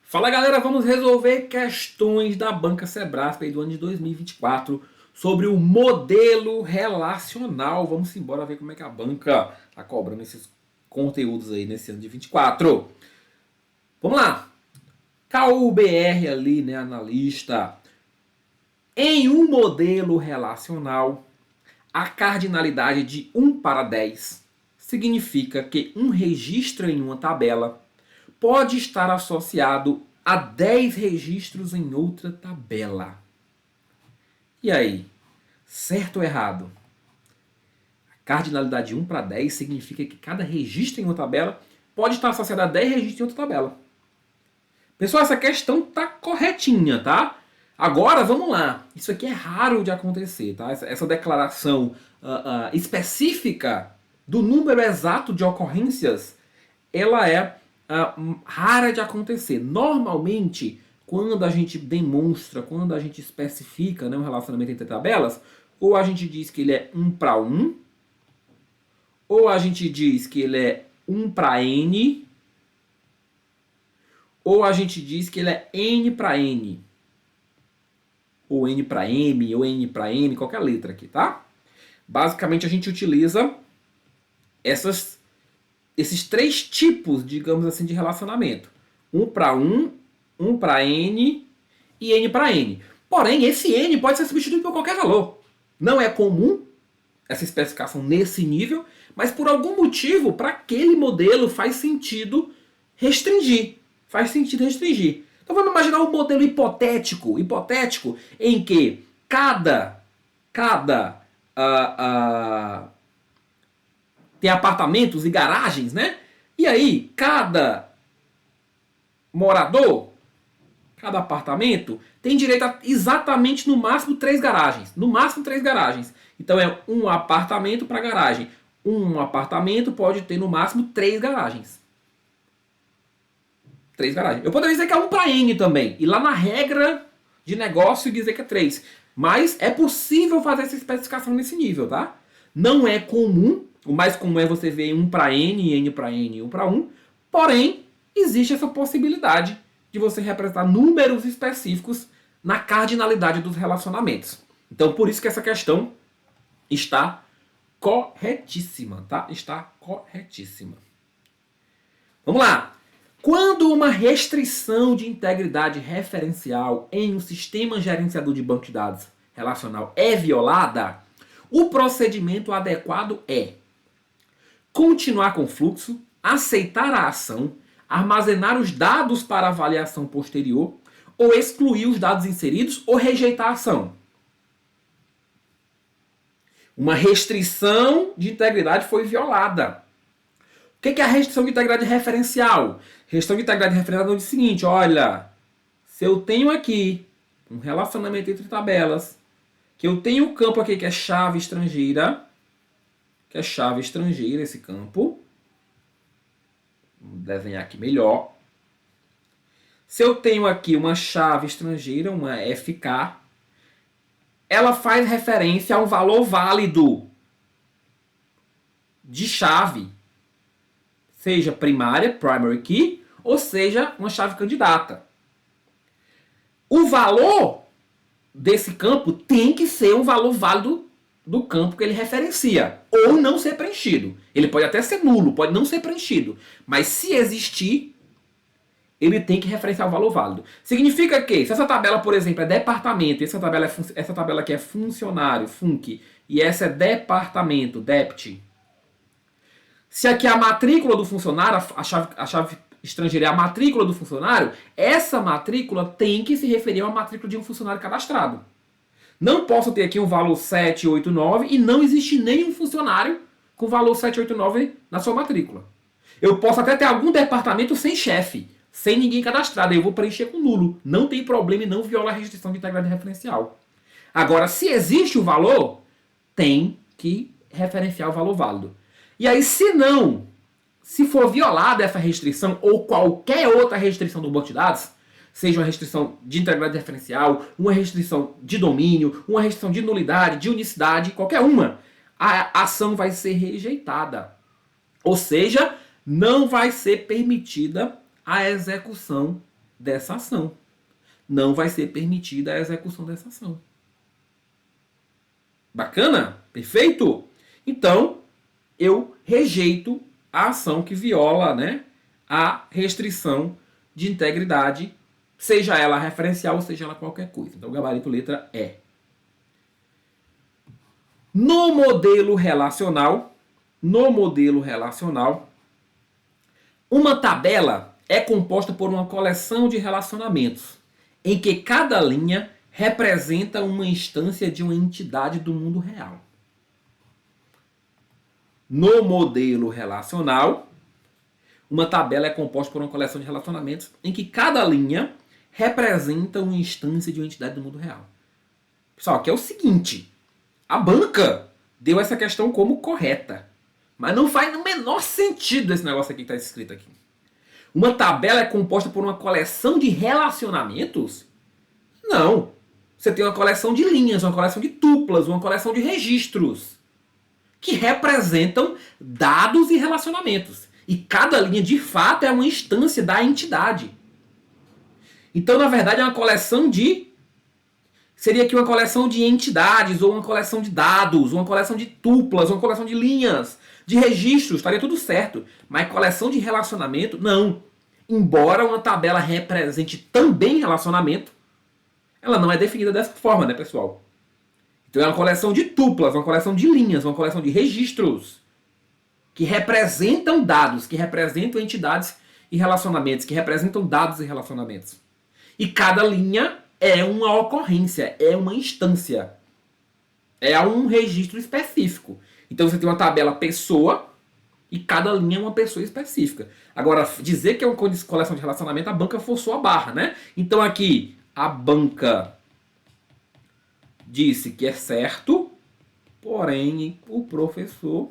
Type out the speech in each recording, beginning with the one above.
Fala galera, vamos resolver questões da Banca Sebrasp aí do ano de 2024 sobre o modelo relacional. Vamos embora ver como é que a banca está cobrando esses conteúdos aí nesse ano de 24. Vamos lá. KUBR ali, né, analista. Em um modelo relacional, a cardinalidade de 1 para 10 significa que um registro em uma tabela pode estar associado a 10 registros em outra tabela. E aí? Certo ou errado? A cardinalidade de 1 para 10 significa que cada registro em uma tabela pode estar associado a 10 registros em outra tabela. Pessoal, essa questão tá corretinha, tá? Agora, vamos lá. Isso aqui é raro de acontecer, tá? Essa declaração específica do número exato de ocorrências, ela é rara de acontecer. Normalmente, quando a gente demonstra, quando a gente especifica, né, um relacionamento entre tabelas, ou a gente diz que ele é 1 para 1, ou a gente diz que ele é 1 para n, ou a gente diz que ele é n para n, ou n para m, ou n para m, qualquer letra aqui, tá? Basicamente a gente utiliza esses três tipos, digamos assim, de relacionamento. 1 para 1, 1 para n e n para n. Porém, esse n pode ser substituído por qualquer valor. Não é comum essa especificação nesse nível, mas por algum motivo, para aquele modelo faz sentido restringir. Faz sentido restringir. Então vamos imaginar um modelo hipotético em que cada tem apartamentos e garagens, né? E aí, cada morador, cada apartamento, tem direito a exatamente no máximo 3 garagens. No máximo 3 garagens. Então é um apartamento para garagem. Um apartamento pode ter no máximo 3 garagens. 3 garagens. Eu poderia dizer que é 1 para N também. E lá na regra de negócio dizer que é 3. Mas é possível fazer essa especificação nesse nível, tá? Não é comum. O mais comum é você ver 1 para N, N para N e 1 para 1. Porém, existe essa possibilidade de você representar números específicos na cardinalidade dos relacionamentos. Então, por isso que essa questão está corretíssima, tá? Está corretíssima. Vamos lá. Quando uma restrição de integridade referencial em um sistema gerenciador de banco de dados relacional é violada, o procedimento adequado é continuar com o fluxo, aceitar a ação, armazenar os dados para avaliação posterior, ou excluir os dados inseridos ou rejeitar a ação. Uma restrição de integridade foi violada. O que é a restrição de integridade referencial? Restrição de integridade referencial diz o seguinte, olha, se eu tenho aqui um relacionamento entre tabelas, que eu tenho um campo aqui que é chave estrangeira, esse campo, vamos desenhar aqui melhor. Se eu tenho aqui uma chave estrangeira, uma FK, ela faz referência a um valor válido de chave, seja primária, primary key, ou seja, uma chave candidata. O valor desse campo tem que ser um valor válido do campo que ele referencia, ou não ser preenchido. Ele pode até ser nulo, pode não ser preenchido, mas se existir, ele tem que referenciar o valor válido. Significa que, se essa tabela, por exemplo, é departamento, essa tabela aqui é funcionário, func, e essa é departamento, dept. Se aqui é a matrícula do funcionário, a chave estrangeira é a matrícula do funcionário, essa matrícula tem que se referir a uma matrícula de um funcionário cadastrado. Não posso ter aqui um valor 789 e não existe nenhum funcionário com valor 789 na sua matrícula. Eu posso até ter algum departamento sem chefe, sem ninguém cadastrado, aí eu vou preencher com nulo. Não tem problema e não viola a restrição de integridade referencial. Agora, se existe o valor, tem que referenciar o valor válido. E aí, se for violada essa restrição ou qualquer outra restrição do banco de dados, seja uma restrição de integridade referencial, uma restrição de domínio, uma restrição de nulidade, de unicidade, qualquer uma, a ação vai ser rejeitada. Ou seja, não vai ser permitida a execução dessa ação. Não vai ser permitida a execução dessa ação. Bacana? Perfeito? Então, eu rejeito a ação que viola, né, a restrição de integridade, seja ela referencial ou seja ela qualquer coisa. Então, o gabarito letra E. No modelo relacional, uma tabela é composta por uma coleção de relacionamentos, em que cada linha representa uma instância de uma entidade do mundo real. No modelo relacional, uma tabela é composta por uma coleção de relacionamentos em que cada linha representa uma instância de uma entidade do mundo real. Pessoal, aqui é o seguinte, a banca deu essa questão como correta, mas não faz no menor sentido esse negócio aqui que está escrito aqui. Uma tabela é composta por uma coleção de relacionamentos? Não. Você tem uma coleção de linhas, uma coleção de tuplas, uma coleção de registros que representam dados e relacionamentos. E cada linha, de fato, é uma instância da entidade. Então, na verdade, é uma coleção de... Seria aqui uma coleção de entidades, ou uma coleção de dados, uma coleção de tuplas, uma coleção de linhas, de registros, estaria tudo certo. Mas coleção de relacionamento, não. Embora uma tabela represente também relacionamento, ela não é definida dessa forma, né, pessoal? Então é uma coleção de tuplas, uma coleção de linhas, uma coleção de registros que representam dados, que representam entidades e relacionamentos, que representam dados e relacionamentos. E cada linha é uma ocorrência, é uma instância, é um registro específico. Então você tem uma tabela pessoa e cada linha é uma pessoa específica. Agora, dizer que é uma coleção de relacionamento, a banca forçou a barra, né? Então aqui, a banca disse que é certo, porém o professor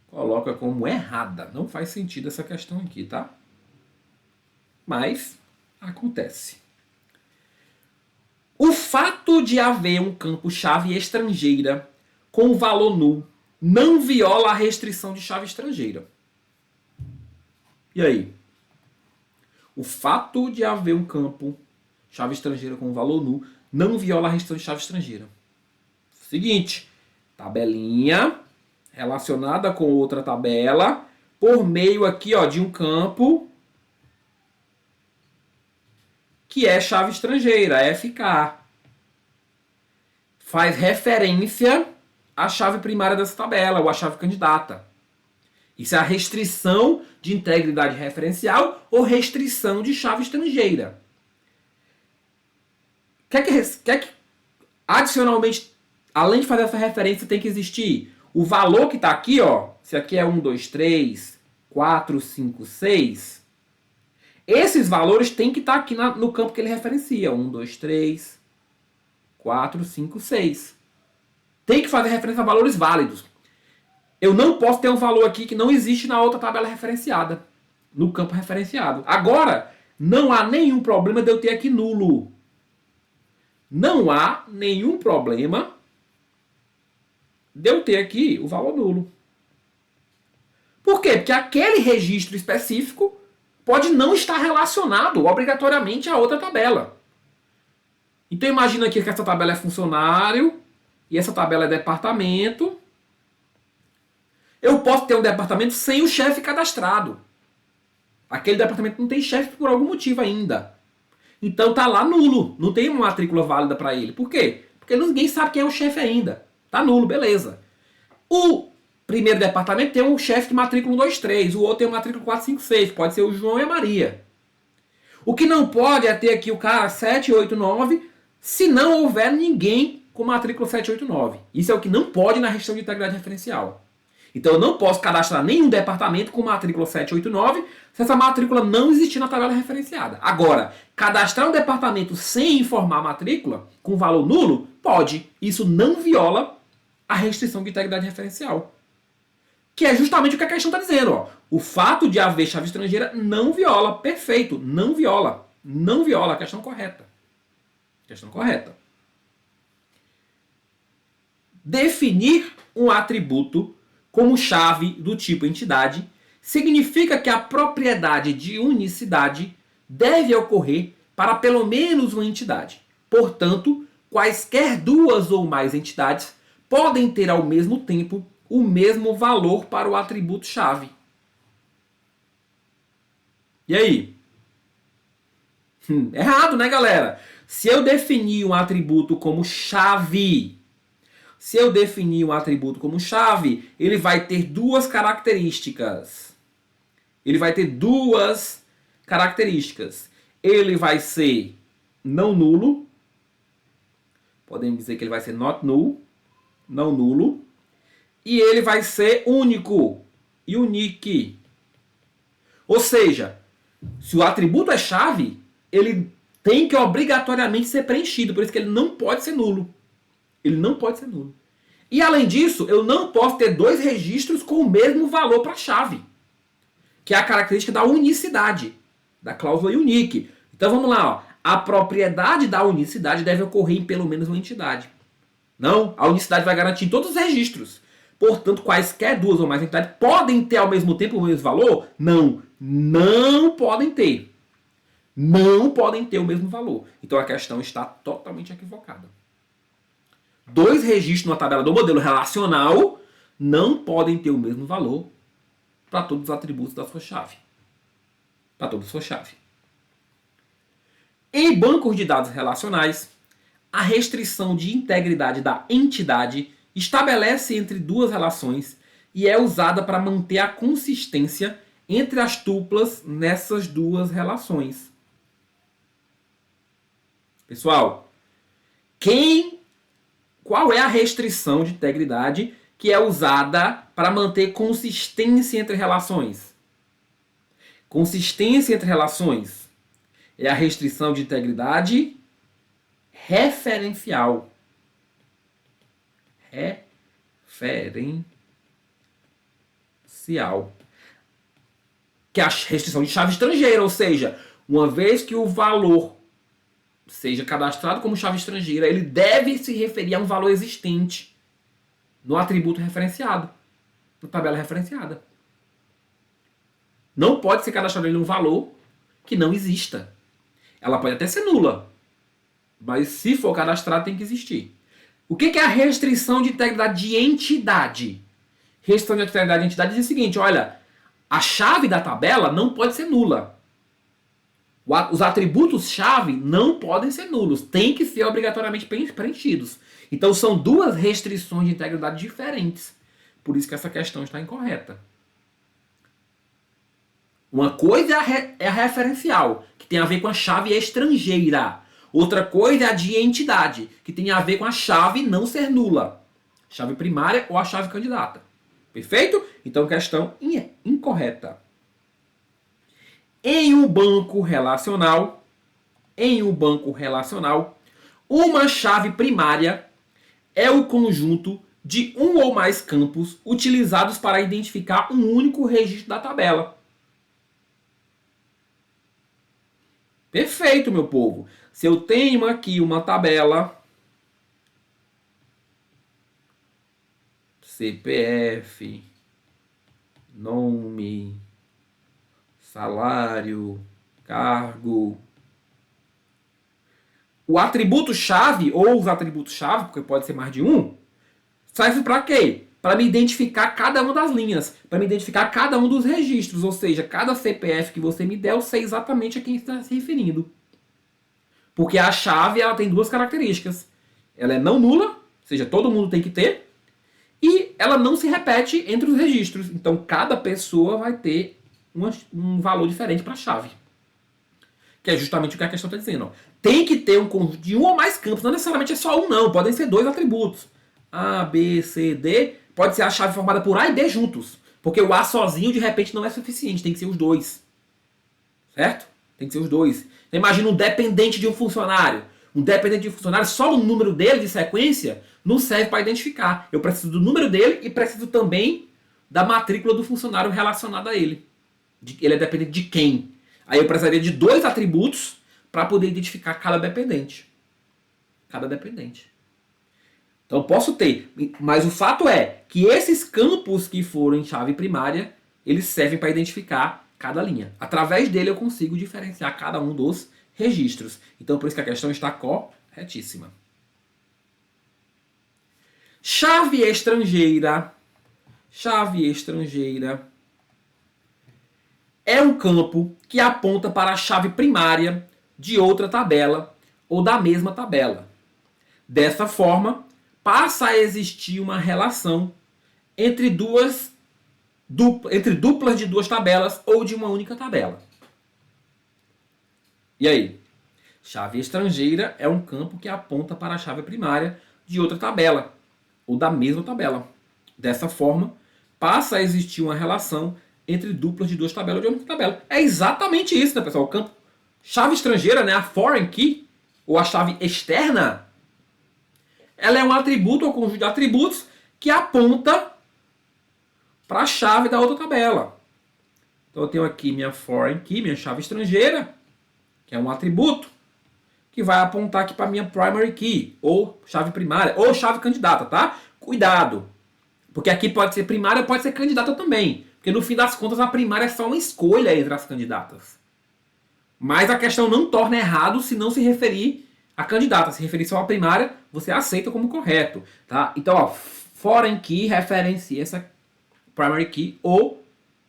coloca como errada. Não faz sentido essa questão aqui, tá? Mas acontece. O fato de haver um campo-chave estrangeira com valor nulo não viola a restrição de chave estrangeira. E aí? O fato de haver um campo-chave estrangeira com valor nulo não viola a restrição de chave estrangeira. Seguinte, tabelinha relacionada com outra tabela por meio aqui, ó, de um campo que é chave estrangeira, FK. Faz referência à chave primária dessa tabela, ou à chave candidata. Isso é a restrição de integridade referencial ou restrição de chave estrangeira. Quer que adicionalmente, além de fazer essa referência, tem que existir o valor que está aqui, ó. Se aqui é 1, 2, 3, 4, 5, 6. Esses valores têm que estar aqui no campo que ele referencia. 1, 2, 3, 4, 5, 6. Tem que fazer referência a valores válidos. Eu não posso ter um valor aqui que não existe na outra tabela referenciada, no campo referenciado. Agora, não há nenhum problema de eu ter aqui nulo. Não há nenhum problema de eu ter aqui o valor nulo. Por quê? Porque aquele registro específico pode não estar relacionado obrigatoriamente a outra tabela. Então imagina aqui que essa tabela é funcionário e essa tabela é departamento. Eu posso ter um departamento sem o chefe cadastrado. Aquele departamento não tem chefe por algum motivo ainda. Então tá lá nulo. Não tem uma matrícula válida para ele. Por quê? Porque ninguém sabe quem é o chefe ainda. Tá nulo, beleza. O primeiro departamento tem um chefe de matrícula 1, 2, 3. O outro tem uma matrícula 4, 5, 6. Pode ser o João e a Maria. O que não pode é ter aqui o cara 7, 8, 9, se não houver ninguém com matrícula 7, 8, 9. Isso é o que não pode na restrição de integridade referencial. Então eu não posso cadastrar nenhum departamento com matrícula 789 se essa matrícula não existir na tabela referenciada. Agora, cadastrar um departamento sem informar a matrícula, com valor nulo, pode. Isso não viola a restrição de integridade referencial. Que é justamente o que a questão está dizendo. Ó. O fato de haver chave estrangeira não viola. Perfeito. Não viola. Não viola. A questão correta. Questão correta. Definir um atributo como chave do tipo entidade significa que a propriedade de unicidade deve ocorrer para pelo menos uma entidade. Portanto, quaisquer duas ou mais entidades podem ter ao mesmo tempo o mesmo valor para o atributo-chave. E aí? Errado, né, galera? Se eu definir um atributo como chave, ele vai ter duas características. Ele vai ser não nulo. Podemos dizer que ele vai ser not null, não nulo. E ele vai ser único, unique. Ou seja, se o atributo é chave, ele tem que obrigatoriamente ser preenchido. Por isso que ele não pode ser nulo. E além disso, eu não posso ter dois registros com o mesmo valor para a chave. Que é a característica da unicidade, da cláusula unique. Então vamos lá, ó. A propriedade da unicidade deve ocorrer em pelo menos uma entidade. Não, a unicidade vai garantir em todos os registros. Portanto, quaisquer duas ou mais entidades podem ter ao mesmo tempo o mesmo valor? Não, não podem ter. Não podem ter o mesmo valor. Então a questão está totalmente equivocada. Dois registros numa tabela do modelo relacional não podem ter o mesmo valor para todos os atributos da sua chave. Em bancos de dados relacionais, a restrição de integridade da entidade estabelece entre duas relações e é usada para manter a consistência entre as tuplas nessas duas relações. Pessoal, qual é a restrição de integridade que é usada para manter consistência entre relações? Consistência entre relações é a restrição de integridade referencial. Que é a restrição de chave estrangeira, ou seja, uma vez que o valor seja cadastrado como chave estrangeira, ele deve se referir a um valor existente no atributo referenciado, na tabela referenciada. Não pode ser cadastrado um valor que não exista. Ela pode até ser nula, mas se for cadastrado tem que existir. O que é a restrição de integridade de entidade? Restrição de integridade de entidade diz o seguinte, olha, a chave da tabela não pode ser nula. Os atributos-chave não podem ser nulos, tem que ser obrigatoriamente preenchidos. Então são duas restrições de integridade diferentes. Por isso que essa questão está incorreta. Uma coisa é a referencial, que tem a ver com a chave estrangeira. Outra coisa é a de entidade, que tem a ver com a chave não ser nula. Chave primária ou a chave candidata. Perfeito? Então, questão incorreta. Em um banco relacional, uma chave primária é o conjunto de um ou mais campos utilizados para identificar um único registro da tabela. Perfeito, meu povo. Se eu tenho aqui uma tabela, CPF, nome, salário, cargo. O atributo-chave, ou os atributos-chave, porque pode ser mais de um, serve para quê? Para me identificar cada uma das linhas, para me identificar cada um dos registros, ou seja, cada CPF que você me der, eu sei exatamente a quem está se referindo. Porque a chave ela tem duas características. Ela é não nula, ou seja, todo mundo tem que ter, e ela não se repete entre os registros. Então, cada pessoa vai ter um valor diferente para a chave. Que é justamente o que a questão está dizendo. Ó. Tem que ter um conjunto de um ou mais campos. Não necessariamente é só um, não. Podem ser dois atributos. A, B, C, D. Pode ser a chave formada por A e B juntos. Porque o A sozinho, de repente, não é suficiente. Tem que ser os dois. Certo? Tem que ser os dois. Então, imagina um dependente de um funcionário. Um dependente de um funcionário, só o número dele de sequência não serve para identificar. Eu preciso do número dele e preciso também da matrícula do funcionário relacionada a ele. Ele é dependente de quem? Aí eu precisaria de dois atributos para poder identificar cada dependente. Então eu posso ter, mas o fato é que esses campos que foram em chave primária, eles servem para identificar cada linha. Através dele eu consigo diferenciar cada um dos registros. Então por isso que a questão está corretíssima. Chave estrangeira. Chave estrangeira é um campo que aponta para a chave primária de outra tabela ou da mesma tabela. Dessa forma, passa a existir uma relação entre duplas de duas tabelas ou de uma única tabela. E aí? Chave estrangeira é um campo que aponta para a chave primária de outra tabela ou da mesma tabela. Dessa forma, passa a existir uma relação entre duplas de duas tabelas ou de uma única tabela. É exatamente isso, né, pessoal? O campo chave estrangeira, né, a foreign key, ou a chave externa, ela é um atributo ou conjunto de atributos que aponta para a chave da outra tabela. Então eu tenho aqui minha foreign key, minha chave estrangeira, que é um atributo que vai apontar aqui para minha primary key, ou chave primária, ou chave candidata, tá? Cuidado, porque aqui pode ser primária, pode ser candidata também, porque no fim das contas a primária é só uma escolha entre as candidatas. Mas a questão não torna errado se não se referir a candidata. Se referir só à primária, você aceita como correto, tá? Então, ó, foreign key referencia essa primary key ou,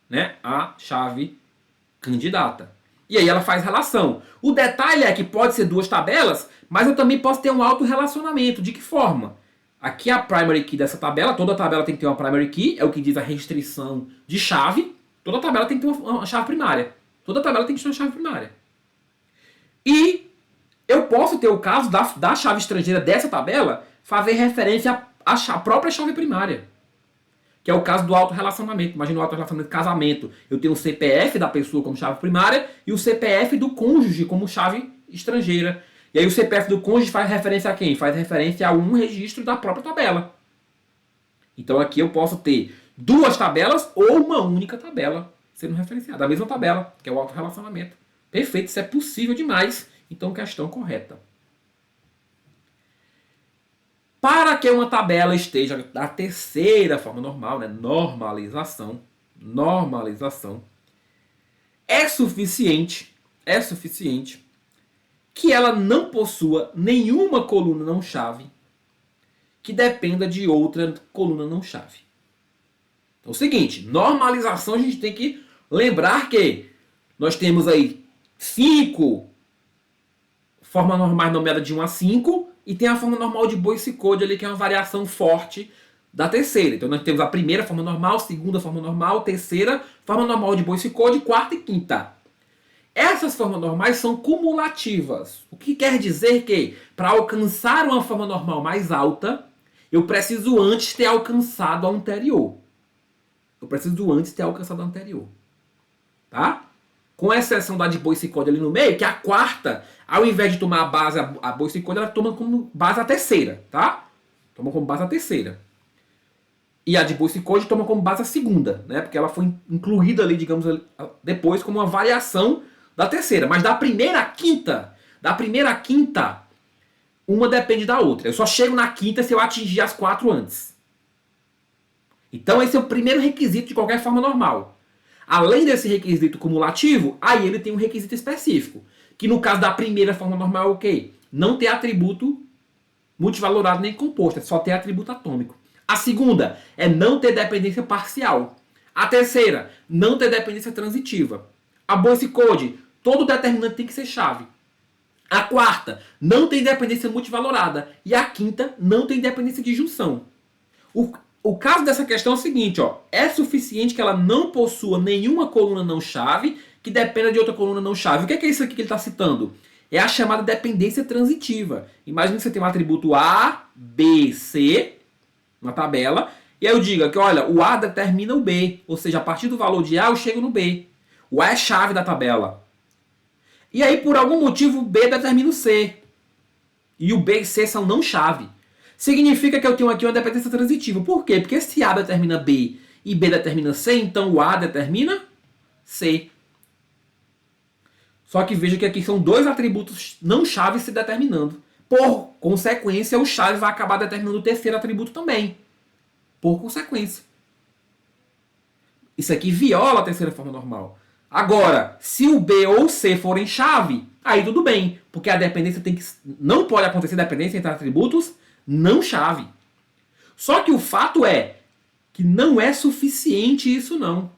né, a chave candidata. E aí ela faz relação. O detalhe é que pode ser duas tabelas, mas eu também posso ter um autorrelacionamento. De que forma? Aqui é a primary key dessa tabela. Toda tabela tem que ter uma primary key. É o que diz a restrição de chave. Toda tabela tem que ter uma chave primária. Toda tabela tem que ter uma chave primária. E eu posso ter o caso da chave estrangeira dessa tabela fazer referência à própria chave primária. Que é o caso do autorrelacionamento. Imagina o autorrelacionamento de casamento. Eu tenho o CPF da pessoa como chave primária e o CPF do cônjuge como chave estrangeira. E aí o CPF do cônjuge faz referência a quem? Faz referência a um registro da própria tabela. Então aqui eu posso ter duas tabelas ou uma única tabela sendo referenciada. A mesma tabela, que é o autorrelacionamento. Perfeito, isso é possível demais. Então questão correta. Para que uma tabela esteja da terceira forma normal, né? Normalização, é suficiente que ela não possua nenhuma coluna não chave que dependa de outra coluna não chave. Então é o seguinte, normalização a gente tem que lembrar que nós temos aí 5 formas normais nomeadas de 1 a 5 e tem a forma normal de Boyce-Codd ali, que é uma variação forte da terceira. Então nós temos a primeira forma normal, segunda forma normal, terceira forma normal de Boyce-Codd, quarta e quinta. Essas formas normais são cumulativas. O que quer dizer que para alcançar uma forma normal mais alta, eu preciso antes ter alcançado a anterior. Tá? Com exceção da de Boyce-Codd ali no meio, que a quarta, ao invés de tomar a base a Boyce-Codd, ela toma como base a terceira, tá? Toma como base a terceira. E a de Boyce-Codd toma como base a segunda, né? Porque ela foi incluída ali, digamos, depois como uma variação da terceira. Mas da primeira à quinta, uma depende da outra. Eu só chego na quinta se eu atingir as 4 antes. Então esse é o primeiro requisito de qualquer forma normal. Além desse requisito cumulativo, aí ele tem um requisito específico. Que no caso da primeira forma normal é o quê? Não ter atributo multivalorado nem composto, é só ter atributo atômico. A segunda é não ter dependência parcial. A terceira, não ter dependência transitiva. A Boyce-Codd, todo determinante tem que ser chave. A quarta, não tem dependência multivalorada. E a quinta, não tem dependência de junção. O caso dessa questão é o seguinte, ó, é suficiente que ela não possua nenhuma coluna não chave que dependa de outra coluna não chave. O que é isso aqui que ele está citando? É a chamada dependência transitiva. Imagina que você tem um atributo A, B, C na tabela, e aí eu digo que, olha, o A determina o B, ou seja, a partir do valor de A eu chego no B. O A é chave da tabela. E aí, por algum motivo, o B determina o C. E o B e C são não chave. Significa que eu tenho aqui uma dependência transitiva. Por quê? Porque se A determina B e B determina C, então o A determina C. Só que veja que aqui são dois atributos não chaves se determinando. Por consequência, o chave vai acabar determinando o terceiro atributo também. Por consequência. Isso aqui viola a terceira forma normal. Agora, se o B ou o C forem chave, aí tudo bem, porque a dependência não pode acontecer dependência entre atributos não chave. Só que o fato é que não é suficiente isso não.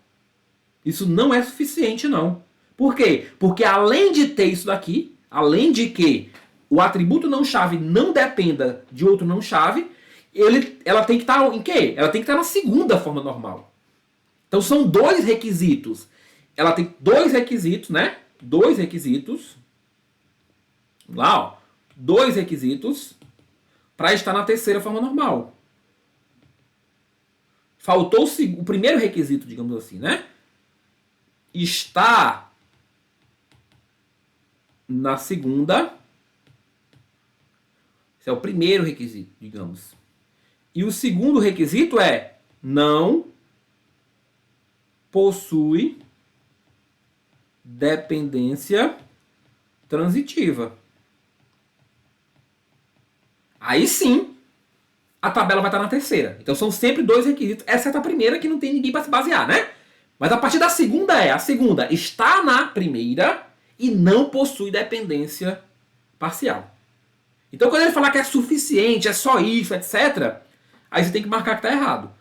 Isso não é suficiente não. Por quê? Porque além de ter isso daqui, além de que o atributo não chave não dependa de outro não chave, ela tem que estar em quê? Ela tem que estar na segunda forma normal. Então são dois requisitos. Ela tem dois requisitos, né? Dois requisitos. Vamos lá, ó. Dois requisitos para estar na terceira forma normal. Faltou o primeiro requisito, digamos assim, né? Está na segunda. Esse é o primeiro requisito, digamos. E o segundo requisito é não possui dependência transitiva. Aí sim, a tabela vai estar na terceira. Então são sempre dois requisitos, exceto a primeira que não tem ninguém para se basear, né? Mas a partir da segunda a segunda está na primeira e não possui dependência parcial. Então quando ele falar que é suficiente, é só isso, etc., aí você tem que marcar que está errado.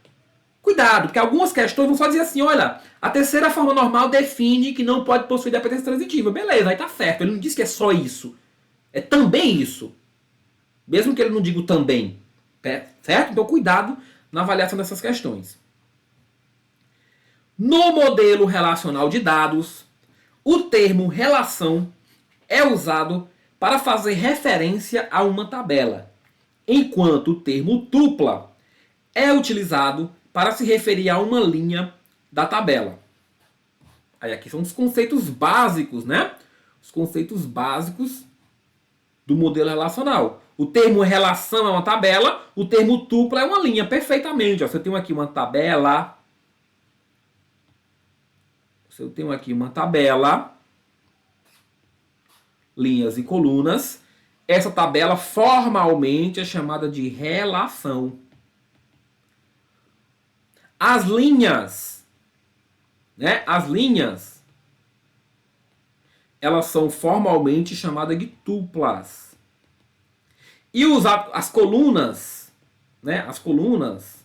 Cuidado, porque algumas questões vão só dizer assim, olha, a terceira forma normal define que não pode possuir dependência transitiva. Beleza, aí tá certo. Ele não diz que é só isso. É também isso. Mesmo que ele não diga o também. Certo? Então cuidado na avaliação dessas questões. No modelo relacional de dados, o termo relação é usado para fazer referência a uma tabela, enquanto o termo tupla é utilizado para se referir a uma linha da tabela. Aí aqui são os conceitos básicos, né? Os conceitos básicos do modelo relacional. O termo relação é uma tabela, o termo tupla é uma linha, perfeitamente. Ó, se eu tenho aqui uma tabela, linhas e colunas, essa tabela formalmente é chamada de relação. As linhas, né? Elas são formalmente chamadas de tuplas. E as colunas, né? As colunas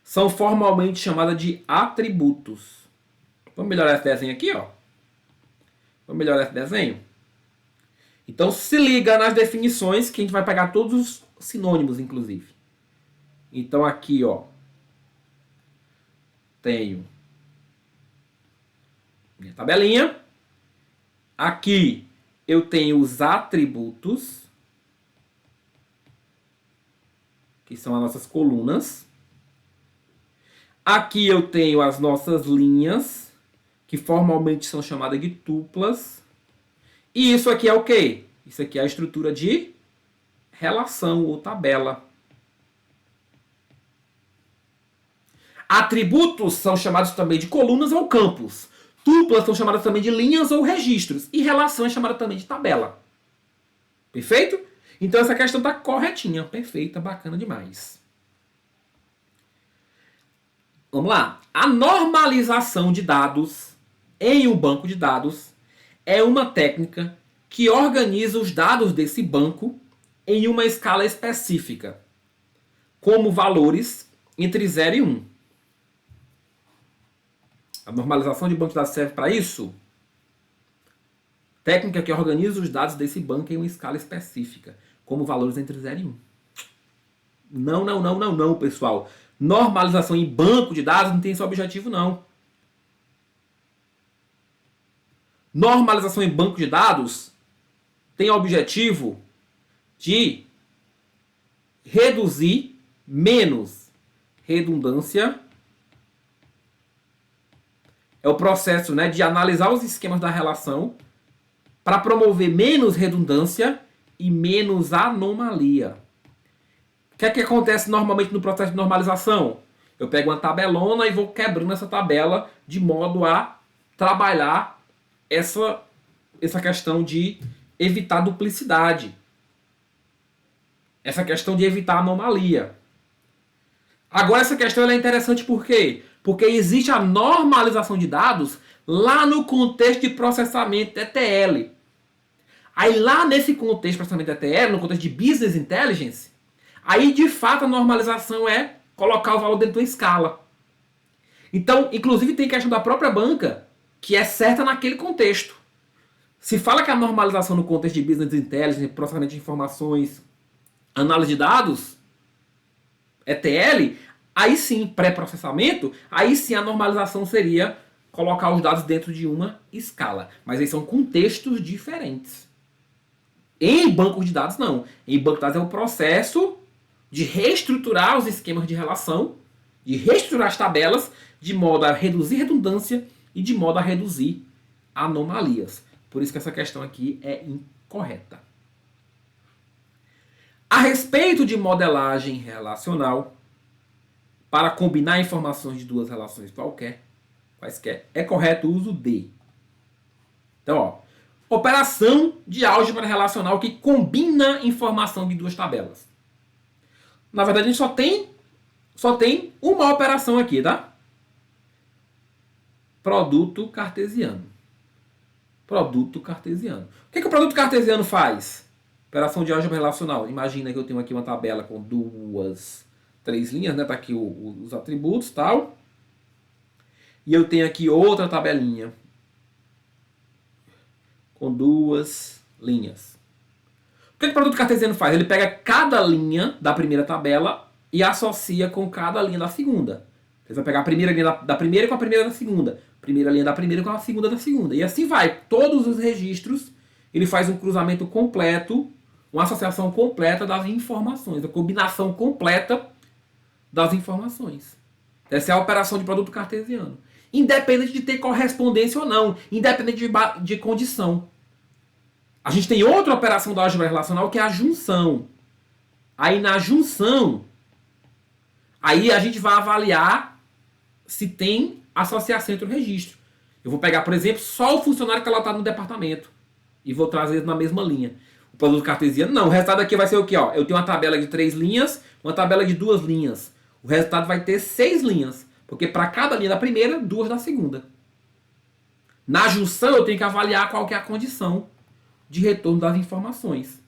são formalmente chamadas de atributos. Vamos melhorar esse desenho aqui, ó. Vamos melhorar esse desenho? Então se liga nas definições que a gente vai pegar todos os sinônimos, inclusive. Então aqui, ó, tenho minha tabelinha. Aqui eu tenho os atributos, que são as nossas colunas. Aqui eu tenho as nossas linhas, que formalmente são chamadas de tuplas. E isso aqui é o quê? Isso aqui é a estrutura de relação ou tabela. Atributos são chamados também de colunas ou campos. Tuplas são chamadas também de linhas ou registros. E relação é chamada também de tabela. Perfeito? Então essa questão está corretinha. Perfeita, bacana demais. Vamos lá. A normalização de dados em um banco de dados é uma técnica que organiza os dados desse banco em uma escala específica, como valores entre 0 e 1. A normalização de banco de dados serve para isso? Técnica que organiza os dados desse banco em uma escala específica, como valores entre 0 e 1. Não, pessoal. Normalização em banco de dados não tem esse objetivo, não. Normalização em banco de dados tem o objetivo de reduzir menos redundância. É o processo, né, de analisar os esquemas da relação para promover menos redundância e menos anomalia. O que é que acontece normalmente no processo de normalização? Eu pego uma tabelona e vou quebrando essa tabela de modo a trabalhar essa questão de evitar duplicidade. Essa questão de evitar anomalia. Agora essa questão ela é interessante por quê? Porque existe a normalização de dados lá no contexto de processamento ETL. Aí lá nesse contexto de processamento ETL, no contexto de Business Intelligence, aí de fato a normalização é colocar o valor dentro de uma escala. Então, inclusive tem questão da própria banca que é certa naquele contexto. Se fala que a normalização no contexto de Business Intelligence, processamento de informações, análise de dados, ETL, aí sim, pré-processamento, aí sim a normalização seria colocar os dados dentro de uma escala. Mas aí são contextos diferentes. Em bancos de dados, não. Em banco de dados é o processo de reestruturar os esquemas de relação, de reestruturar as tabelas, de modo a reduzir redundância e de modo a reduzir anomalias. Por isso que essa questão aqui é incorreta. A respeito de modelagem relacional, para combinar informações de duas relações quaisquer, é correto o uso de. Então, operação de álgebra relacional que combina informação de duas tabelas. Na verdade, a gente só tem uma operação aqui, tá? Produto cartesiano. Produto cartesiano. O que o produto cartesiano faz? Operação de álgebra relacional. Imagina que eu tenho aqui uma tabela com três linhas, né? Tá aqui os atributos e tal. E eu tenho aqui outra tabelinha com duas linhas. O que o produto cartesiano faz? Ele pega cada linha da primeira tabela e associa com cada linha da segunda. Ele vai pegar a primeira linha da primeira com a primeira da segunda. Primeira linha da primeira com a segunda da segunda. E assim vai. Todos os registros, ele faz um cruzamento completo, uma associação completa das informações, a combinação completa das informações. Essa é a operação de produto cartesiano. Independente de ter correspondência ou não, independente de condição. A gente tem outra operação da álgebra relacional que é a junção. Aí na junção, aí a gente vai avaliar se tem associação entre o registro. Eu vou pegar, por exemplo, só o funcionário que ela está no departamento e vou trazer na mesma linha. O produto cartesiano, não. O resultado aqui vai ser o quê? Eu tenho uma tabela de 3 linhas, uma tabela de 2 linhas. O resultado vai ter 6 linhas, porque para cada linha da primeira, 2 da segunda. Na junção, eu tenho que avaliar qual que é a condição de retorno das informações.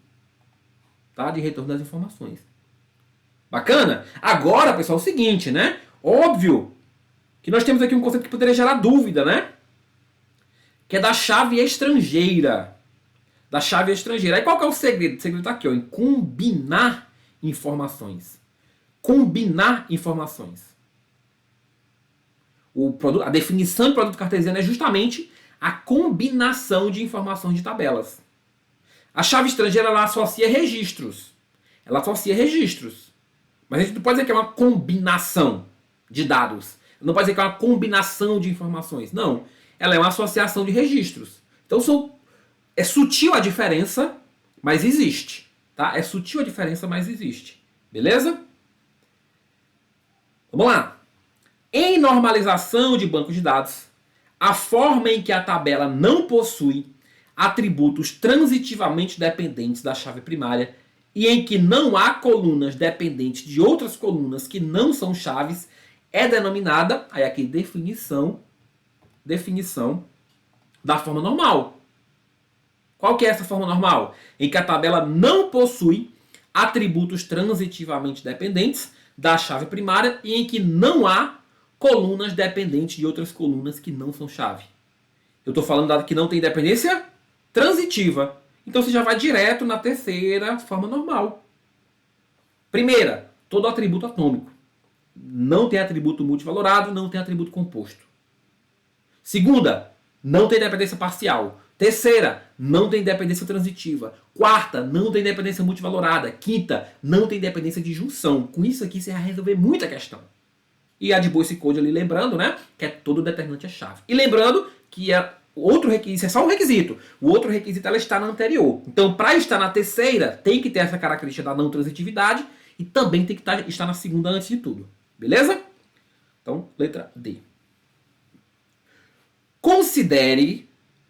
Tá? De retorno das informações. Bacana? Agora, pessoal, é o seguinte, né? Óbvio que nós temos aqui um conceito que poderia gerar dúvida, né? Que é da chave estrangeira. Da chave estrangeira. Aí qual que é o segredo? O segredo está aqui, em combinar informações. Combinar informações. A definição de produto cartesiano é justamente a combinação de informações de tabelas. A chave estrangeira, ela associa registros. Ela associa registros. Mas a gente não pode dizer que é uma combinação de dados. Não pode dizer que é uma combinação de informações. Não. Ela é uma associação de registros. Então é sutil a diferença, mas existe. Tá? É sutil a diferença, mas existe. Beleza? Vamos lá. Em normalização de bancos de dados, a forma em que a tabela não possui atributos transitivamente dependentes da chave primária e em que não há colunas dependentes de outras colunas que não são chaves é denominada, aí aqui definição da forma normal. Qual que é essa forma normal? Em que a tabela não possui atributos transitivamente dependentes da chave primária e em que não há colunas dependentes de outras colunas que não são chave. Eu estou falando dado que não tem dependência transitiva. Então você já vai direto na terceira forma normal. Primeira, todo atributo atômico. Não tem atributo multivalorado, não tem atributo composto. Segunda, não tem dependência parcial. Terceira, não tem dependência transitiva. Quarta, não tem dependência multivalorada. Quinta, não tem dependência de junção. Com isso aqui você vai resolver muita questão. E a de Boyce Code ali, lembrando, né, que é todo determinante é chave. E lembrando que outro requisito, é só um requisito. O outro requisito ela está na anterior. Então, para estar na terceira, tem que ter essa característica da não transitividade e também tem que estar na segunda antes de tudo. Beleza? Então, letra D.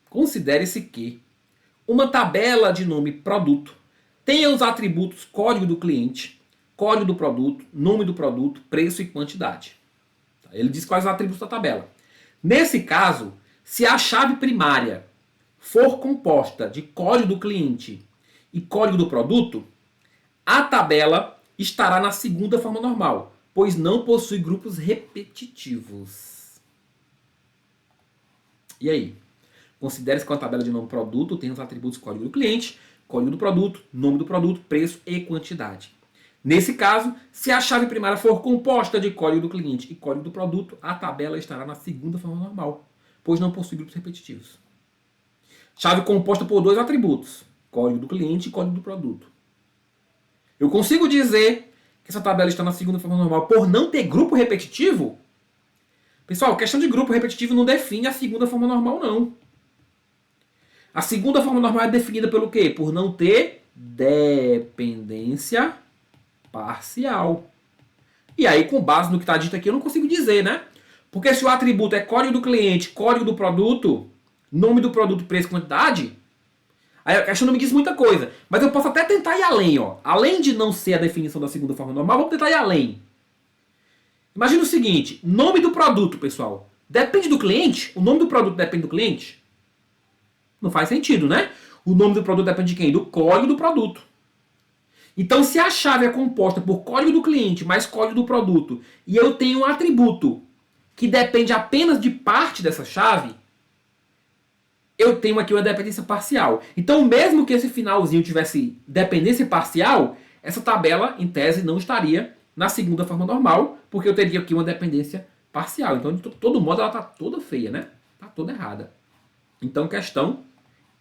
Considere-se que uma tabela de nome produto tenha os atributos código do cliente, código do produto, nome do produto, preço e quantidade. Ele diz quais os atributos da tabela. Nesse caso, Se a chave primária for composta de código do cliente e código do produto, a tabela estará na segunda forma normal, pois não possui grupos repetitivos. E aí? Considere-se que uma tabela de nome produto tem os atributos código do cliente, código do produto, nome do produto, preço e quantidade. Nesse caso, se a chave primária for composta de código do cliente e código do produto, a tabela estará na segunda forma normal, pois não possui grupos repetitivos. Chave composta por dois atributos, código do cliente e código do produto. Eu consigo dizer que essa tabela está na segunda forma normal por não ter grupo repetitivo? Pessoal, questão de grupo repetitivo não define a segunda forma normal, não. A segunda forma normal é definida pelo quê? Por não ter dependência parcial. E aí, com base no que está dito aqui, eu não consigo dizer, né? Porque se o atributo é código do cliente, código do produto, nome do produto, preço e quantidade, aí a questão não me diz muita coisa. Mas eu posso até tentar ir além, ó. Além de não ser a definição da segunda forma normal, vamos tentar ir além. Imagina o seguinte, nome do produto, pessoal. Depende do cliente? O nome do produto depende do cliente? Não faz sentido, né? O nome do produto depende de quem? Do código do produto. Então, se a chave é composta por código do cliente mais código do produto e eu tenho um atributo que depende apenas de parte dessa chave, eu tenho aqui uma dependência parcial. Então, mesmo que esse finalzinho tivesse dependência parcial, essa tabela, em tese, não estaria na segunda forma normal, porque eu teria aqui uma dependência parcial. Então, de todo modo, ela está toda feia, né? Está toda errada. Então, questão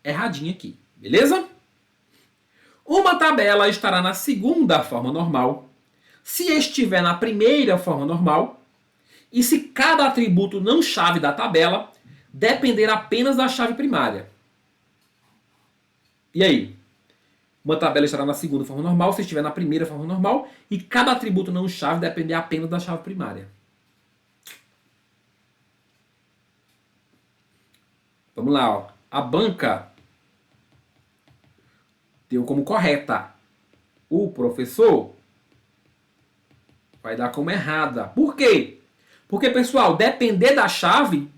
erradinha aqui. Beleza? Uma tabela estará na segunda forma normal se estiver na primeira forma normal e se cada atributo não chave da tabela depender apenas da chave primária. E aí? Uma tabela estará na segunda forma normal se estiver na primeira forma normal e cada atributo não chave depender apenas da chave primária. Vamos lá, ó. A banca deu como correta. O professor vai dar como errada. Por quê? Porque, pessoal, depender da chave,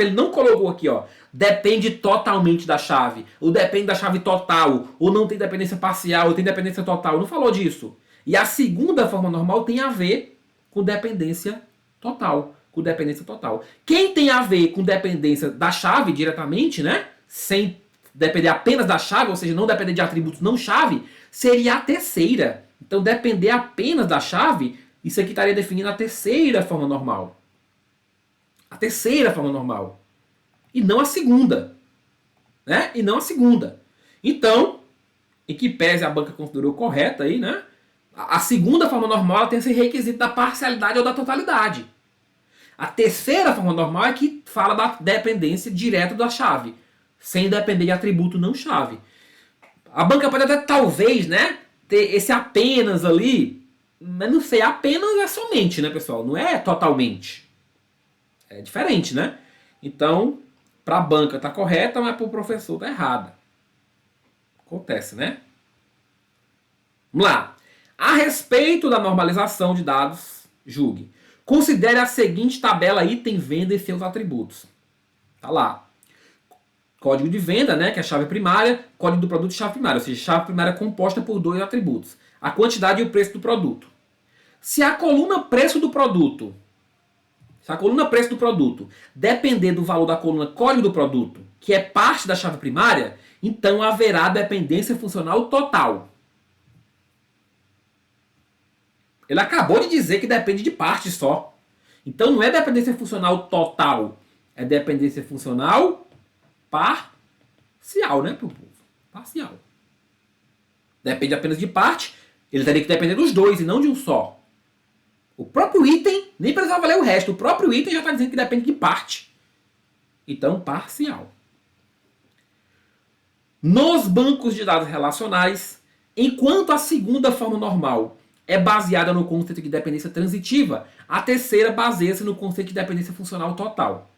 ele não colocou aqui, ó, depende totalmente da chave, ou depende da chave total, ou não tem dependência parcial, ou tem dependência total. Não falou disso. E a segunda forma normal tem a ver com dependência total. Com dependência total. Quem tem a ver com dependência da chave diretamente, né? Sem depender apenas da chave, ou seja, não depender de atributos não chave, seria a terceira. Então, depender apenas da chave, isso aqui estaria definindo a terceira forma normal. A terceira forma normal. E não a segunda. Né? E não a segunda. Então, em que pese a banca considerou correta aí, né? A segunda forma normal ela tem esse requisito da parcialidade ou da totalidade. A terceira forma normal é que fala da dependência direta da chave, sem depender de atributo não chave. A banca pode até, talvez, né, ter esse apenas ali, mas não sei, apenas é somente, né, pessoal? Não é totalmente. É diferente, né? Então, para a banca tá correta, mas para o professor tá errada. Acontece, né? Vamos lá. A respeito da normalização de dados, julgue. Considere a seguinte tabela item venda e seus atributos. Tá lá. Código de venda, né, que é a chave primária, código do produto e chave primária, ou seja, chave primária composta por dois atributos, a quantidade e o preço do produto. Se a coluna preço do produto, depender do valor da coluna código do produto, que é parte da chave primária, então haverá dependência funcional total. Ele acabou de dizer que depende de parte só. Então não é dependência funcional total, é dependência funcional parcial, né, pro povo? Parcial. Depende apenas de parte, ele teria que depender dos dois e não de um só. O próprio item, nem precisava ler o resto, o próprio item já está dizendo que depende de parte. Então, parcial. Nos bancos de dados relacionais, enquanto a segunda forma normal é baseada no conceito de dependência transitiva, a terceira baseia-se no conceito de dependência funcional total.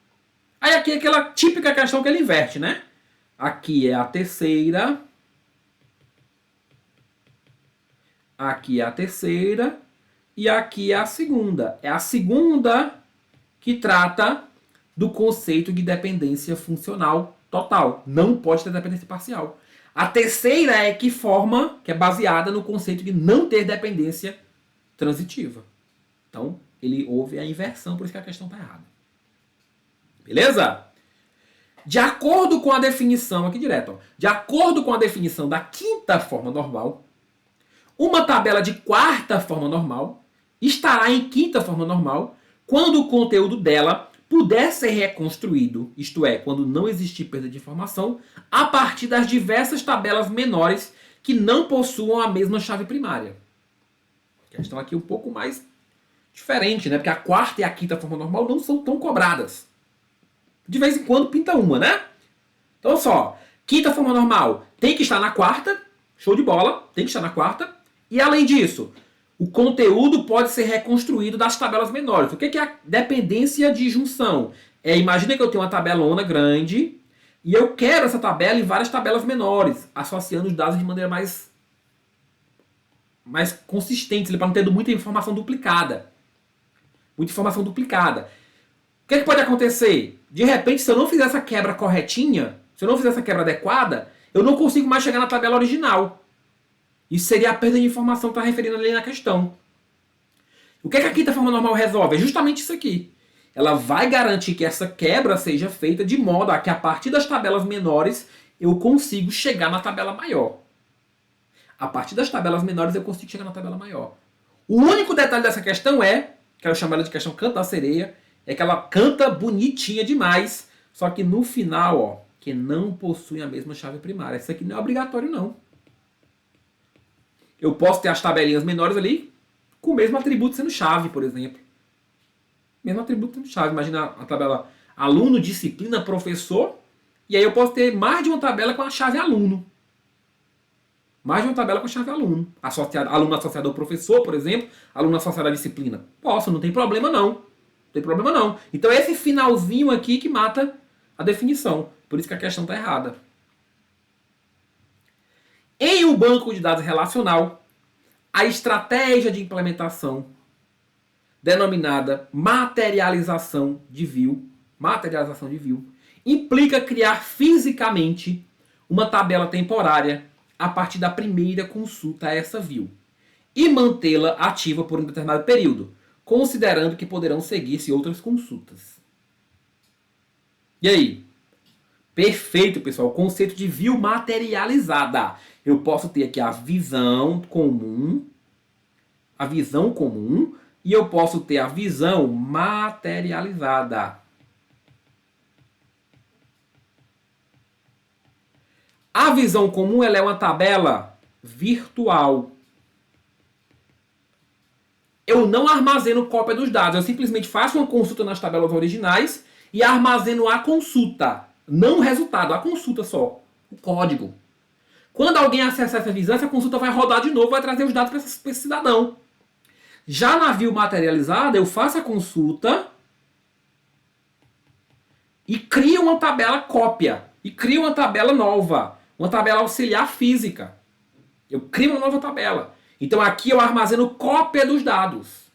Aí aqui é aquela típica questão que ele inverte, né? Aqui é a terceira. Aqui é a terceira. E aqui é a segunda. É a segunda que trata do conceito de dependência funcional total. Não pode ter dependência parcial. A terceira é que é baseada no conceito de não ter dependência transitiva. Então, houve a inversão, por isso que a questão está errada. Beleza? De acordo com a definição, aqui direto, de acordo com a definição da quinta forma normal, uma tabela de quarta forma normal estará em quinta forma normal quando o conteúdo dela puder ser reconstruído, isto é, quando não existir perda de informação, a partir das diversas tabelas menores que não possuam a mesma chave primária. A questão aqui é um pouco mais diferente, né? Porque a quarta e a quinta forma normal não são tão cobradas. De vez em quando pinta uma, né? Então, só, quinta forma normal tem que estar na quarta, show de bola, tem que estar na quarta. E além disso, o conteúdo pode ser reconstruído das tabelas menores. O que é a dependência de junção? Imagina que eu tenho uma tabelona grande e eu quero essa tabela em várias tabelas menores, associando os dados de maneira mais consistente, para não ter muita informação duplicada. Muita informação duplicada. O que pode acontecer? De repente, se eu não fizer essa quebra corretinha, se eu não fizer essa quebra adequada, eu não consigo mais chegar na tabela original. Isso seria a perda de informação que está referindo ali na questão. O que a quinta forma normal resolve? É justamente isso aqui. Ela vai garantir que essa quebra seja feita de modo a que a partir das tabelas menores eu consigo chegar na tabela maior. A partir das tabelas menores eu consigo chegar na tabela maior. O único detalhe dessa questão quero chamar ela de questão canta da sereia, é que ela canta bonitinha demais, só que no final, que não possui a mesma chave primária. Isso aqui não é obrigatório, não. Eu posso ter as tabelinhas menores ali com o mesmo atributo sendo chave, por exemplo. Mesmo atributo sendo chave. Imagina a tabela aluno, disciplina, professor. E aí eu posso ter mais de uma tabela com a chave aluno. Mais de uma tabela com a chave aluno. Aluno associado ao professor, por exemplo. Aluno associado à disciplina. Posso, não tem problema não. Não tem problema não. Então esse finalzinho aqui que mata a definição. Por isso que a questão está errada. Em um banco de dados relacional, a estratégia de implementação, denominada materialização de view, implica criar fisicamente uma tabela temporária a partir da primeira consulta a essa view e mantê-la ativa por um determinado período, considerando que poderão seguir-se outras consultas. E aí? Perfeito, pessoal. O conceito de view materializada. Eu posso ter aqui a visão comum, e eu posso ter a visão materializada. A visão comum ela é uma tabela virtual. Eu não armazeno cópia dos dados, eu simplesmente faço uma consulta nas tabelas originais e armazeno a consulta. Não o resultado, a consulta só. O código. Quando alguém acessar essa visão, essa consulta vai rodar de novo, vai trazer os dados para esse cidadão. Já na view materializada, eu faço a consulta e crio uma tabela cópia. E crio uma tabela nova. Uma tabela auxiliar física. Eu crio uma nova tabela. Então aqui eu armazeno cópia dos dados.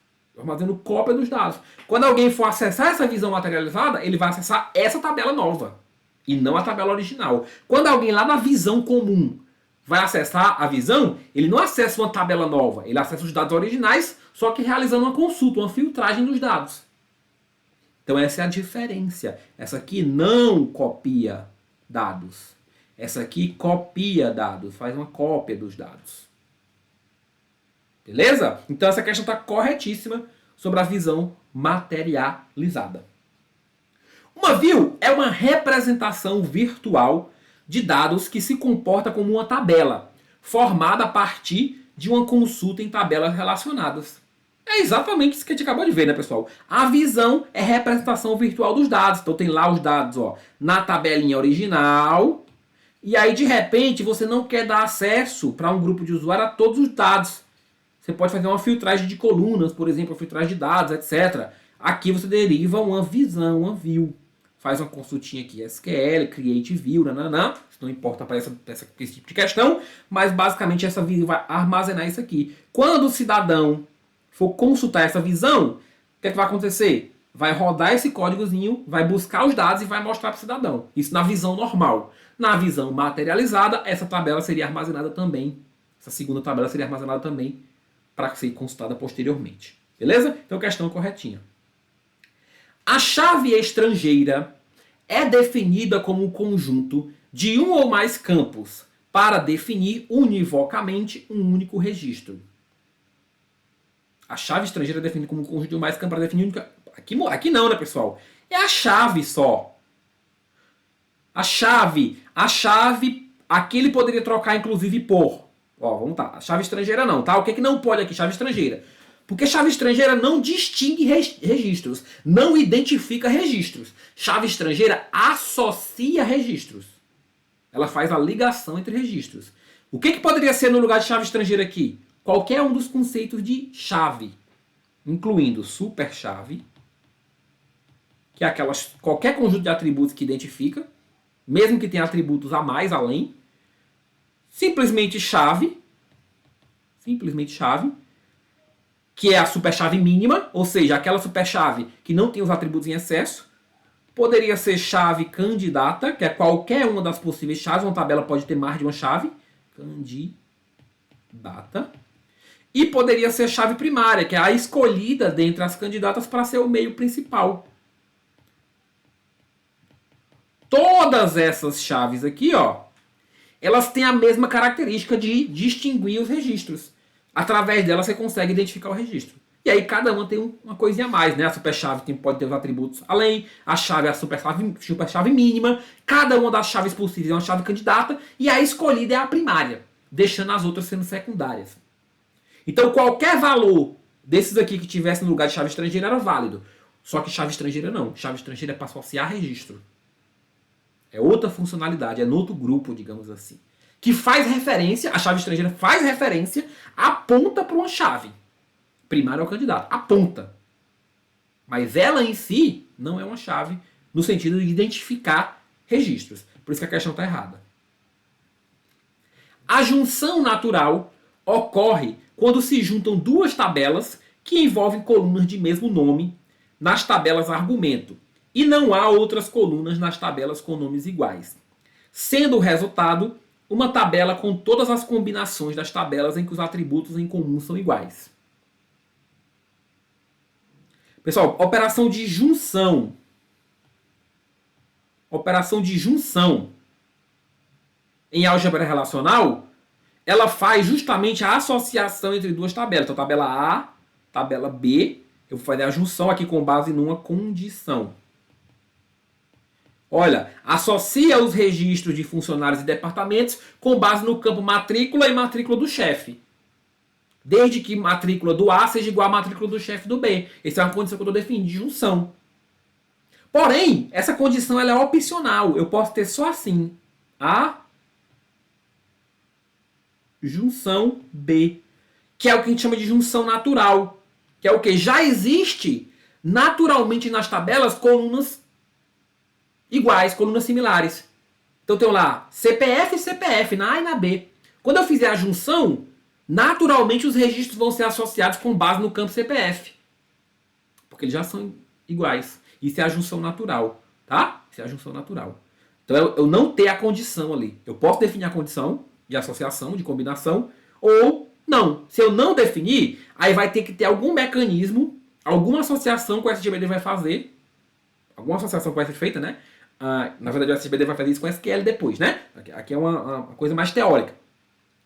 Quando alguém for acessar essa visão materializada, ele vai acessar essa tabela nova. E não a tabela original. Quando alguém lá na visão comum vai acessar a visão, ele não acessa uma tabela nova. Ele acessa os dados originais, só que realizando uma consulta, uma filtragem dos dados. Então essa é a diferença. Essa aqui não copia dados. Essa aqui copia dados, faz uma cópia dos dados. Beleza? Então essa questão está corretíssima sobre a visão materializada. Uma view é uma representação virtual de dados que se comporta como uma tabela, formada a partir de uma consulta em tabelas relacionadas. É exatamente isso que a gente acabou de ver, né, pessoal? A visão é representação virtual dos dados. Então tem lá os dados, na tabelinha original. E aí, de repente, você não quer dar acesso para um grupo de usuário a todos os dados. Você pode fazer uma filtragem de colunas, por exemplo, uma filtragem de dados, etc. Aqui você deriva uma visão, uma view. Faz uma consultinha aqui, SQL, create view, nananã. Isso não importa para esse tipo de questão, mas basicamente essa view vai armazenar isso aqui. Quando o cidadão for consultar essa visão, o que é que vai acontecer? vai rodar esse códigozinho, vai buscar os dados e vai mostrar para o cidadão. Isso na visão normal. Na visão materializada, essa tabela seria armazenada também. Essa segunda tabela seria armazenada também para ser consultada posteriormente. Beleza? Então, questão corretinha. A chave estrangeira é definida como um conjunto de um ou mais campos para definir univocamente um único registro. A chave estrangeira é definida como um conjunto de um ou mais campos para definir única... Aqui não, né, pessoal? É a chave só. A chave, aqui ele poderia trocar inclusive por. Ó, vamos tá. A chave estrangeira não, tá? O que é que não pode aqui? Chave estrangeira. Porque chave estrangeira não distingue registros, não identifica registros. Chave estrangeira associa registros. Ela faz a ligação entre registros. O que poderia ser no lugar de chave estrangeira aqui? Qualquer um dos conceitos de chave, incluindo superchave, que é qualquer conjunto de atributos que identifica, mesmo que tenha atributos a mais, além. Simplesmente chave, que é a superchave mínima, ou seja, aquela superchave que não tem os atributos em excesso. Poderia ser chave candidata, que é qualquer uma das possíveis chaves. Uma tabela pode ter mais de uma chave. Candidata. E poderia ser chave primária, que é a escolhida dentre as candidatas para ser o meio principal. Todas essas chaves aqui, ó, elas têm a mesma característica de distinguir os registros. Através dela você consegue identificar o registro. E aí cada uma tem uma coisinha a mais, né? A superchave pode ter os atributos além, a chave é a superchave mínima, cada uma das chaves possíveis é uma chave candidata, e a escolhida é a primária, deixando as outras sendo secundárias. Então qualquer valor desses aqui que tivesse no lugar de chave estrangeira era válido. Só que chave estrangeira não. Chave estrangeira é para associar registro. É outra funcionalidade, é no outro grupo, digamos assim. Que faz referência, a chave estrangeira faz referência, aponta para uma chave. Primário é o candidato, aponta. Mas ela em si não é uma chave no sentido de identificar registros. Por isso que a questão está errada. A junção natural ocorre quando se juntam duas tabelas que envolvem colunas de mesmo nome nas tabelas argumento. E não há outras colunas nas tabelas com nomes iguais. Sendo o resultado uma tabela com todas as combinações das tabelas em que os atributos em comum são iguais. Pessoal, operação de junção. Operação de junção em álgebra relacional, ela faz justamente a associação entre duas tabelas. Então, tabela A, tabela B, eu vou fazer a junção aqui com base numa condição. Olha, associa os registros de funcionários e departamentos com base no campo matrícula e matrícula do chefe. Desde que matrícula do A seja igual à matrícula do chefe do B. Essa é uma condição que eu estou definindo de junção. Porém, essa condição ela é opcional. Eu posso ter só assim. A junção B. Que é o que a gente chama de junção natural. Que é o que? Já existe naturalmente nas tabelas colunas iguais, colunas similares. Então eu tenho lá CPF e CPF, na A e na B. Quando eu fizer a junção, naturalmente os registros vão ser associados com base no campo CPF. Porque eles já são iguais. Isso é a junção natural. Tá? Isso é a junção natural. Então eu não ter a condição ali. Eu posso definir a condição de associação, de combinação, ou não. Se eu não definir, aí vai ter que ter algum mecanismo, alguma associação que o SGBD vai fazer. Alguma associação que vai ser feita, né? Na verdade, o SGBD vai fazer isso com SQL depois, né? Aqui é uma coisa mais teórica.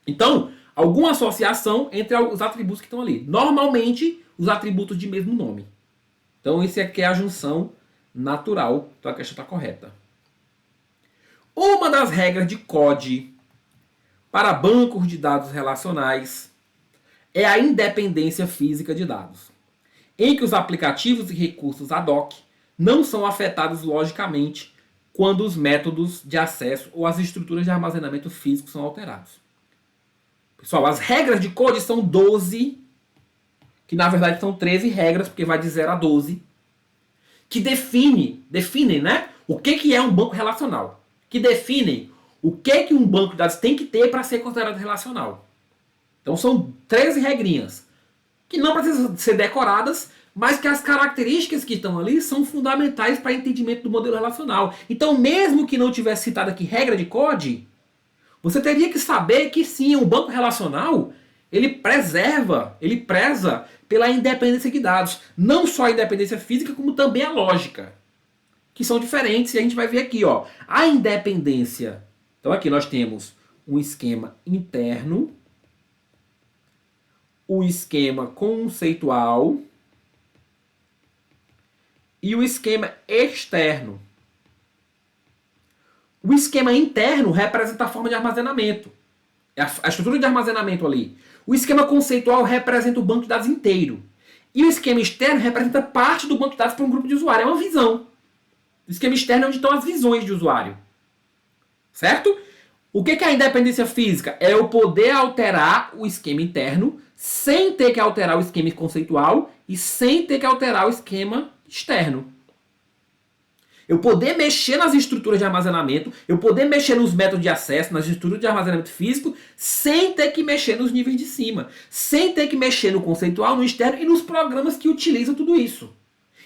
Então, alguma associação entre os atributos que estão ali. Normalmente, os atributos de mesmo nome. Então, isso aqui é a junção natural. Então, a questão está correta. Uma das regras de CODE para bancos de dados relacionais é a independência física de dados, em que os aplicativos e recursos ad hoc não são afetados logicamente quando os métodos de acesso ou as estruturas de armazenamento físico são alterados. Pessoal, as regras de CODE são 12, que na verdade são 13 regras, porque vai de 0 a 12, que definem, né, o que é um banco relacional, que definem o que um banco de dados tem que ter para ser considerado relacional. Então são 13 regrinhas, que não precisam ser decoradas, mas que as características que estão ali são fundamentais para o entendimento do modelo relacional. Então, mesmo que não tivesse citado aqui regra de Code, você teria que saber que sim, o banco relacional, ele preza pela independência de dados. Não só a independência física, como também a lógica, que são diferentes, e a gente vai ver aqui, ó, a independência. Então aqui nós temos um esquema interno, o esquema conceitual e o esquema externo. O esquema interno representa a forma de armazenamento, a estrutura de armazenamento ali. O esquema conceitual representa o banco de dados inteiro. E o esquema externo representa parte do banco de dados para um grupo de usuário. É uma visão. O esquema externo é onde estão as visões de usuário. Certo? O que é a independência física? É eu poder alterar o esquema interno sem ter que alterar o esquema conceitual e sem ter que alterar o esquema externo. Eu poder mexer nas estruturas de armazenamento, eu poder mexer nos métodos de acesso, nas estruturas de armazenamento físico, sem ter que mexer nos níveis de cima, sem ter que mexer no conceitual, no externo e nos programas que utilizam tudo isso.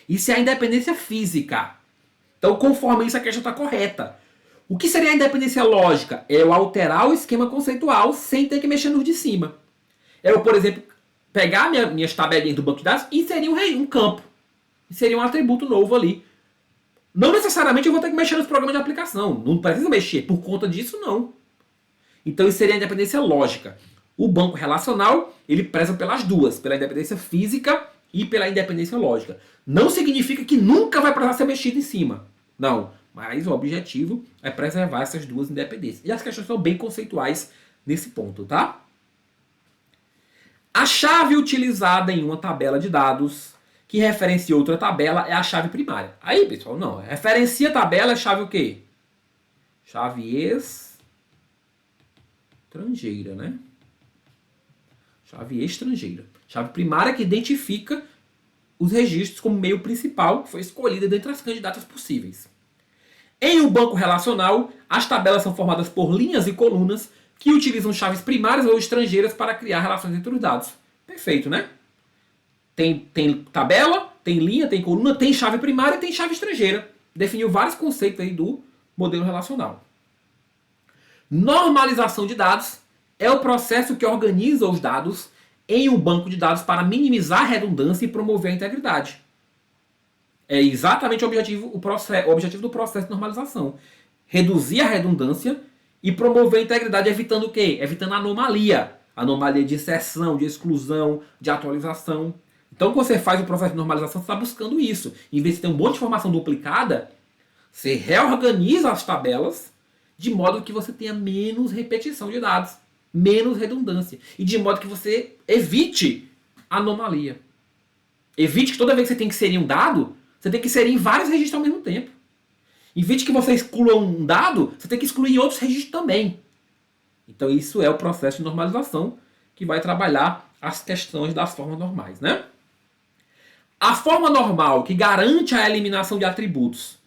Isso é a independência física. Então, conforme isso, a questão está correta. O que seria a independência lógica? É eu alterar o esquema conceitual sem ter que mexer nos de cima. É eu, por exemplo, pegar minhas tabelinhas do banco de dados e inserir um campo. Inserir um atributo novo ali. Não necessariamente eu vou ter que mexer nos programas de aplicação. Não precisa mexer. Por conta disso, não. Então, isso seria a independência lógica. O banco relacional, ele preza pelas duas. Pela independência física e pela independência lógica. Não significa que nunca vai precisar ser mexido em cima. Não. Mas o objetivo é preservar essas duas independências. E as questões são bem conceituais nesse ponto, tá? A chave utilizada em uma tabela de dados que referencia outra tabela é a chave primária. Aí, pessoal, não. Referencia a tabela é chave o quê? Chave estrangeira, né? Chave estrangeira. Chave primária que identifica os registros como meio principal que foi escolhida dentre as candidatas possíveis. Em um banco relacional, as tabelas são formadas por linhas e colunas que utilizam chaves primárias ou estrangeiras para criar relações entre os dados. Perfeito, né? Tem tabela, tem linha, tem coluna, tem chave primária e tem chave estrangeira. Definiu vários conceitos aí do modelo relacional. Normalização de dados é o processo que organiza os dados em um banco de dados para minimizar a redundância e promover a integridade. É exatamente o objetivo do processo de normalização. Reduzir a redundância e promover a integridade, evitando o quê? Evitando anomalia. Anomalia de inserção, de exclusão, de atualização. Então, quando você faz o processo de normalização, você está buscando isso. Em vez de ter um monte de informação duplicada, você reorganiza as tabelas de modo que você tenha menos repetição de dados, menos redundância. E de modo que você evite anomalia. Evite que toda vez que você tem que inserir um dado, você tem que inserir em vários registros ao mesmo tempo. Evite que você exclua um dado, você tem que excluir em outros registros também. Então isso é o processo de normalização que vai trabalhar as questões das formas normais, né? A forma normal que garante a eliminação de atributos,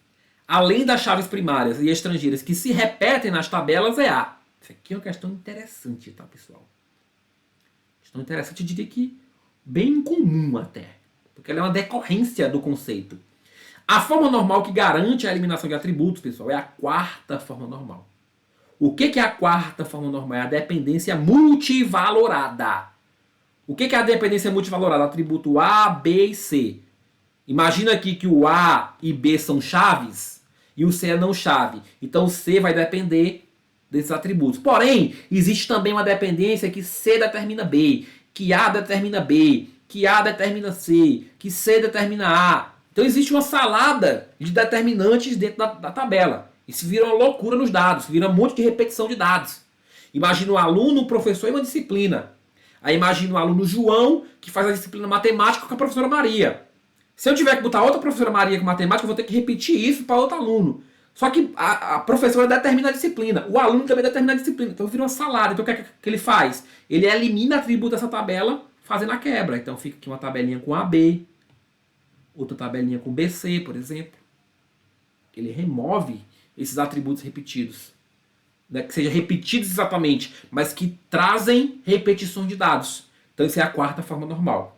além das chaves primárias e estrangeiras que se repetem nas tabelas, é a. Isso aqui é uma questão interessante, tá, pessoal? Questão interessante, eu diria que bem comum até. Porque ela é uma decorrência do conceito. A forma normal que garante a eliminação de atributos, pessoal, é a quarta forma normal. O que é a quarta forma normal? É a dependência multivalorada. O que é a dependência multivalorada? Atributo A, B e C. Imagina aqui que o A e B são chaves e o C é não chave. Então o C vai depender desses atributos. Porém, existe também uma dependência que C determina B, que A determina B, que A determina C, que C determina A. Então existe uma salada de determinantes dentro da tabela. Isso vira uma loucura nos dados, vira um monte de repetição de dados. Imagina um aluno, um professor e uma disciplina. Aí imagina o aluno João, que faz a disciplina matemática com a professora Maria. Se eu tiver que botar outra professora Maria com matemática, eu vou ter que repetir isso para outro aluno. Só que a professora determina a disciplina, o aluno também determina a disciplina. Então vira uma salada. Então o que é que ele faz? Ele elimina atributo dessa tabela fazendo a quebra. Então fica aqui uma tabelinha com AB, outra tabelinha com BC, por exemplo. Ele remove esses atributos repetidos. Não é que sejam repetidos exatamente, mas que trazem repetições de dados. Então isso é a quarta forma normal.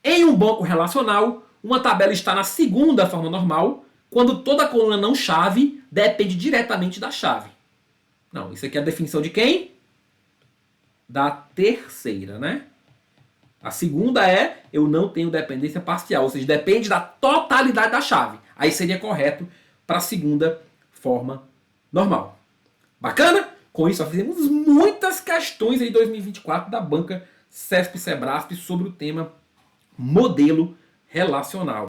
Em um banco relacional, uma tabela está na segunda forma normal, quando toda coluna não chave depende diretamente da chave. Não, isso aqui é a definição de quem? Da terceira, né? A segunda é, eu não tenho dependência parcial, ou seja, depende da totalidade da chave. Aí seria correto para a segunda forma normal. Bacana? Com isso, nós fizemos muitas questões em 2024 da banca CESP-Sebrasp sobre o tema modelo relacional.